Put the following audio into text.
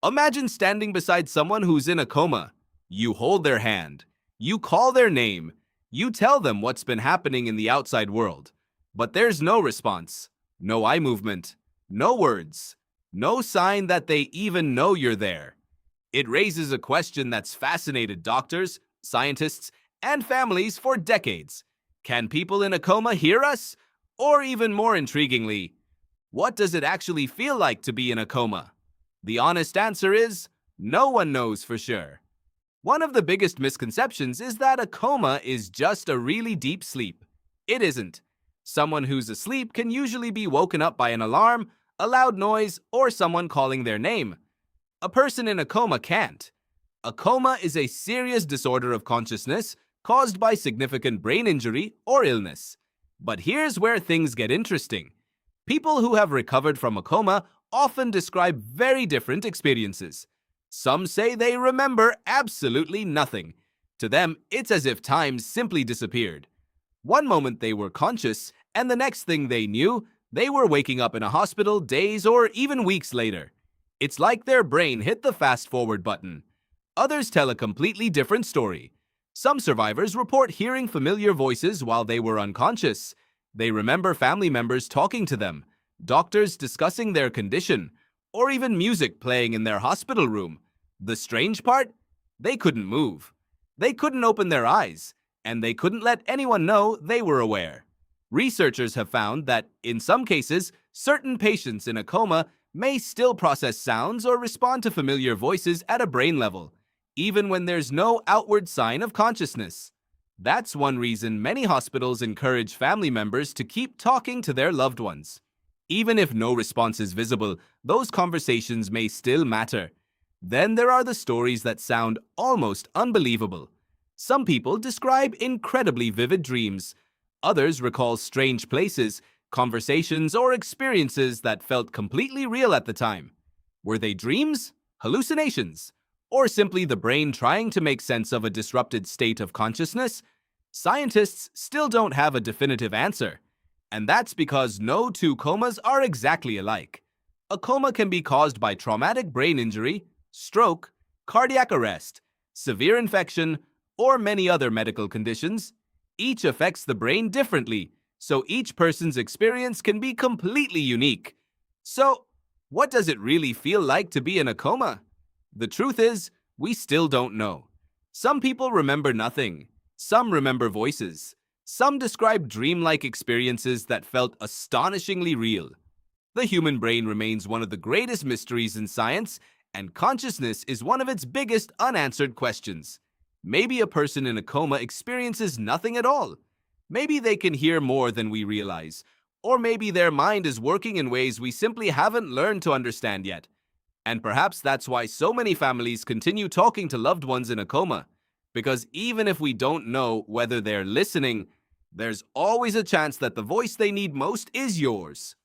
Imagine standing beside someone who's in a coma. You hold their hand. You call their name. You tell them what's been happening in the outside world. But there's no response, no eye movement, no words, no sign that they even know you're there. It raises a question that's fascinated doctors, scientists, and families for decades. Can people in a coma hear us? Or even more intriguingly, what does it actually feel like to be in a coma? The honest answer is, no one knows for sure. One of the biggest misconceptions is that a coma is just a really deep sleep. It isn't. Someone who's asleep can usually be woken up by an alarm, a loud noise, or someone calling their name. A person in a coma can't. A coma is a serious disorder of consciousness caused by significant brain injury or illness. But here's where things get interesting. People who have recovered from a coma often describe very different experiences. Some say they remember absolutely nothing. To them, it's as if time simply disappeared. One moment they were conscious, and the next thing they knew, they were waking up in a hospital days or even weeks later. It's like their brain hit the fast-forward button. Others tell a completely different story. Some survivors report hearing familiar voices while they were unconscious. They remember family members talking to them, doctors discussing their condition, or even music playing in their hospital room. The strange part? They couldn't move. They couldn't open their eyes, and they couldn't let anyone know they were aware. Researchers have found that, in some cases, certain patients in a coma may still process sounds or respond to familiar voices at a brain level, even when there's no outward sign of consciousness. That's one reason many hospitals encourage family members to keep talking to their loved ones. Even if no response is visible, those conversations may still matter. Then there are the stories that sound almost unbelievable. Some people describe incredibly vivid dreams. Others recall strange places, conversations, or experiences that felt completely real at the time. Were they dreams, hallucinations, or simply the brain trying to make sense of a disrupted state of consciousness? Scientists still don't have a definitive answer. And that's because no two comas are exactly alike. A coma can be caused by traumatic brain injury, stroke, cardiac arrest, severe infection, or many other medical conditions. Each affects the brain differently, so each person's experience can be completely unique. So, what does it really feel like to be in a coma? The truth is, we still don't know. Some people remember nothing. Some remember voices. Some describe dreamlike experiences that felt astonishingly real. The human brain remains one of the greatest mysteries in science, and consciousness is one of its biggest unanswered questions. Maybe a person in a coma experiences nothing at all. Maybe they can hear more than we realize. Or maybe their mind is working in ways we simply haven't learned to understand yet. And perhaps that's why so many families continue talking to loved ones in a coma. Because even if we don't know whether they're listening, there's always a chance that the voice they need most is yours.